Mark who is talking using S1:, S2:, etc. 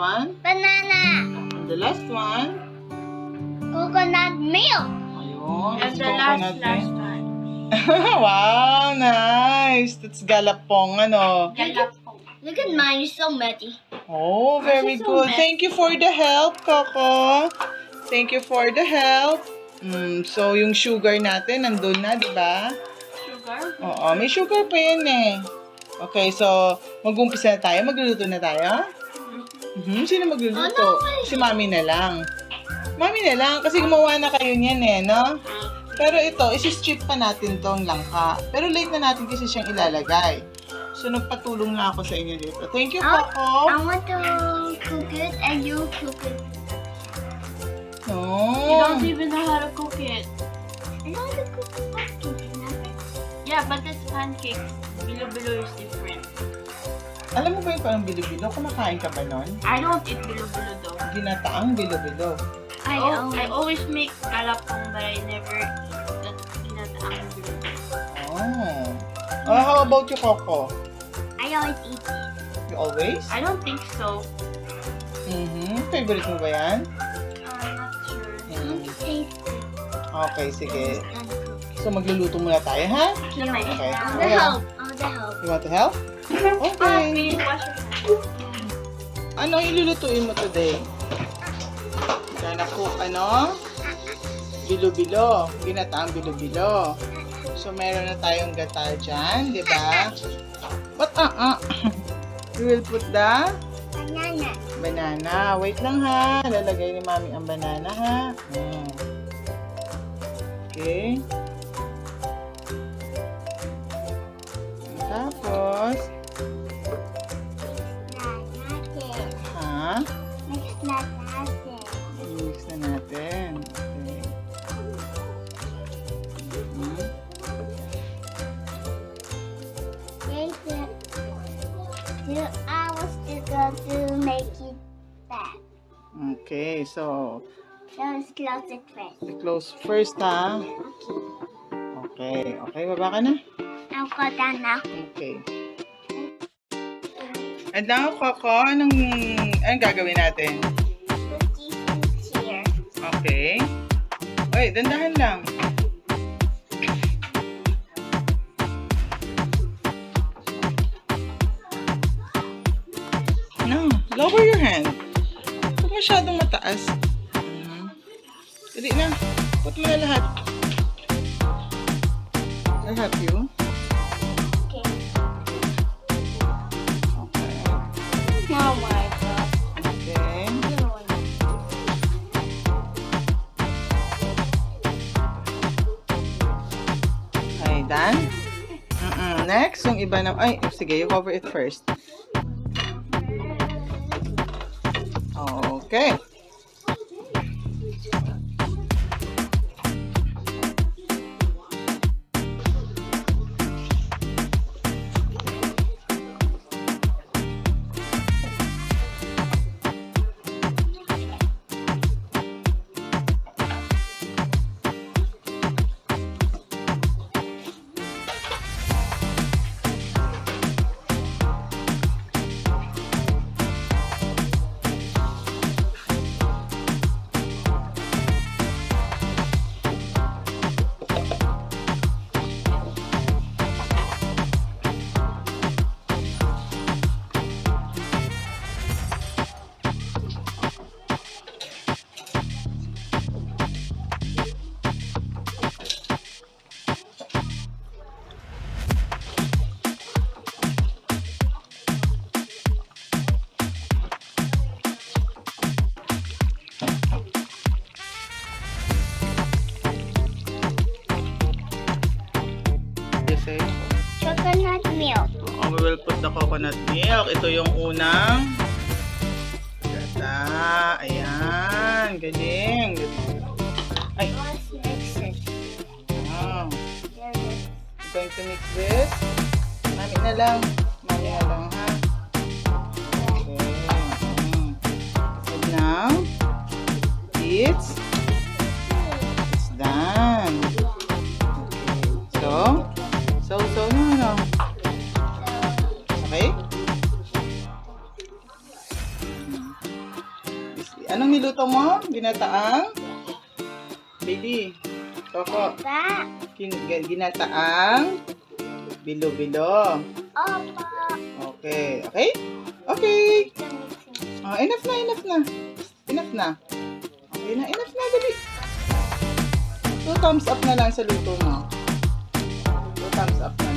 S1: one?
S2: Banana.
S1: And the last one?
S2: Coconut milk.
S1: Ayun.
S3: And
S1: it's
S3: the
S1: coconut
S3: last
S1: milk.
S3: one.
S1: Wow, nice. That's galapong, ano?
S3: Galapong.
S2: Look at mine, it's so messy.
S1: Oh, very
S3: so
S1: good.
S3: messy.
S1: Thank you for the help, Coco. Thank you for the help. So, yung sugar natin, nandun na, di ba?
S3: Sugar.
S1: Oo, may sugar pa yan eh. Okay, so, mag-umpisa na tayo. Magluluto na tayo? Sino magluluto? Si Mami na lang. Mami na lang, kasi gumawa na kayo niyan eh, no? Pero ito, isi-strip pa natin tong langka. Pero late na natin kasi siyang ilalagay. So, nagpatulong na ako sa inyo dito. Thank you, Coco.
S2: I want to cook it and you cook it.
S3: You
S1: No.
S3: don't even know how to cook it.
S2: I want to cook the pumpkin.
S3: Yeah, but it's pancakes. Bilo-bilo is different.
S1: Alam mo ba yung parang bilo-bilo? Kumakain ka ba nun?
S3: I don't eat bilo-bilo though.
S1: Ginataang bilo-bilo.
S3: I always make galapong, but I never eat that ginataang bilo-bilo.
S1: Oh. How about you, Coco?
S2: I always eat it.
S1: You always?
S3: I don't think so.
S1: Favorite mo ba yan?
S3: I'm not sure.
S2: I want to taste it.
S1: Okay, sige.
S2: And cook.
S1: So, magluluto muna tayo, ha?
S3: Can I eat
S1: Okay.
S3: now?
S2: I want to help. I want to help.
S1: You want to help?
S3: Ah,
S1: Okay.
S3: please wash your hands.
S1: Ano ilulutuin mo today? Gonna cook, ano? Bilo-bilo. Ginataang bilo-bilo. So, meron na tayong gata dyan, di ba? What? We will put the
S2: Banana.
S1: banana. Wait lang ha. Lalagay ni Mami ang banana ha. Okay. Tapos, ha?
S2: Mix na natin.
S1: I-mix na natin. Okay.
S2: Take it. 2 hours to go to make it back.
S1: Okay, so,
S2: So let's close it first.
S1: close first ha. Okay, okay, baba ka na.
S2: I'll go down now.
S1: Okay. And now, Coco, anong gagawin natin?
S2: Put these here.
S1: Okay. Oy, dandahan lang. No, lower your hand. Huwag masyadong mataas. Dali na. Put mo na lahat. I'll help you.
S2: Okay.
S1: Okay.
S2: Oh my god.
S1: Okay. Okay, done? Next, yung iba na... Ay, sige, you cover it first. Okay. Say,
S2: Coconut milk.
S1: we will put the coconut milk. Ito yung unang gata. Ayan. Galing. Ay.
S2: Let's mix it.
S1: Wow.
S2: There it is.
S1: Going to mix this. Mami na lang. Mami na lang, ha? Okay. And now, it's done. Okay. So, no. Okay? Ginataang Bili. Coco.
S2: Ba?
S1: Ginataang bilo-bilo.
S2: Opo.
S1: Okay. Okay? Okay. Oh, enough na. Enough na. Okay na, enough na. Dali. 2 thumbs up na lang sa luto mo. 2 thumbs up na